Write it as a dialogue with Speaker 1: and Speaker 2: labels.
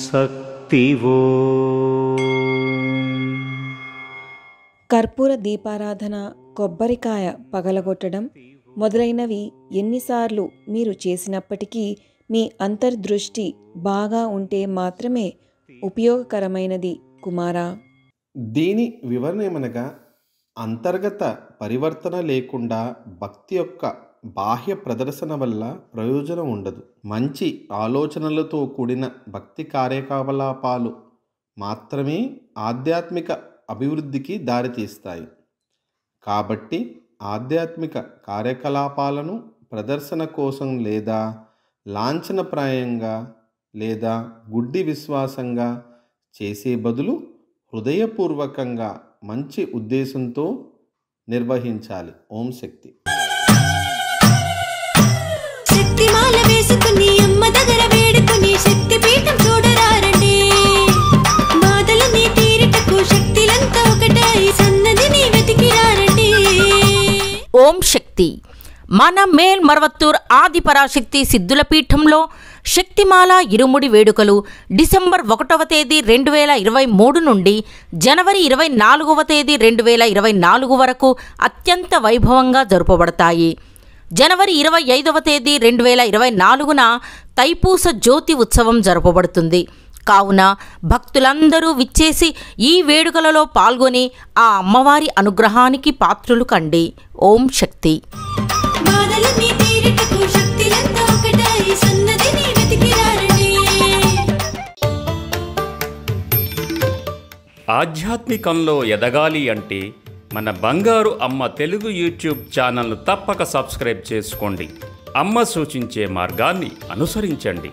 Speaker 1: శక్తివో.
Speaker 2: కర్పూర దీపారాధన, కొబ్బరికాయ పగలగొట్టడం మొదలైనవి ఎన్నిసార్లు మీరు చేసినప్పటికీ మీ అంతర్దృష్టి బాగా ఉంటే మాత్రమే ఉపయోగకరమైనది కుమారా.
Speaker 3: దీని వివరణ ఏమనగా, అంతర్గత పరివర్తన లేకుండా భక్తి యొక్క బాహ్య ప్రదర్శన వల్ల ప్రయోజనం ఉండదు. మంచి ఆలోచనలతో కూడిన భక్తి కార్యకలాపాలు మాత్రమే ఆధ్యాత్మిక అభివృద్ధికి దారితీస్తాయి. కాబట్టి ఆధ్యాత్మిక కార్యకలాపాలను ప్రదర్శన కోసం లేదా లాంఛనప్రాయంగా లేదా గుడ్డి విశ్వాసంగా చేసే బదులు హృదయపూర్వకంగా మంచి ఉద్దేశంతో నిర్వహించాలి. ఓం శక్తి.
Speaker 4: శక్తిమాల వేసుకుని అమ్మ దగ్గర వేడుకుని శక్తి పీఠం చూడరారండి. బాధలని తీరుటకు శక్తిలంతా ఒకటై సన్నదిని వెతికిరారండి.
Speaker 5: ఓం శక్తి. మన మేల్ మరవత్తూర్ ఆదిపరాశక్తి సిద్ధుల పీఠంలో శక్తిమాల ఇరుముడి వేడుకలు డిసెంబర్ 1వ తేదీ 2023 నుండి జనవరి 24వ తేదీ 2024 వరకు అత్యంత వైభవంగా జరుపబడతాయి. జనవరి 25వ తేదీ 2024న తైపూస జ్యోతి ఉత్సవం జరపబడుతుంది. కావున భక్తులందరూ విచ్చేసి ఈ వేడుకలలో పాల్గొని ఆ అమ్మవారి అనుగ్రహానికి పాత్రులు కండి. ఓం శక్తి.
Speaker 4: బాధలని తీరుటకు శక్తిలంతా ఒకటై సన్నదిని వెతికిరారండి.
Speaker 6: ఆధ్యాత్మికంలో ఎదగాలి అంటే మన బంగారు అమ్మ తెలుగు యూట్యూబ్ ఛానల్ను తప్పక సబ్స్క్రైబ్ చేసుకోండి. అమ్మ సూచించే మార్గాన్ని అనుసరించండి.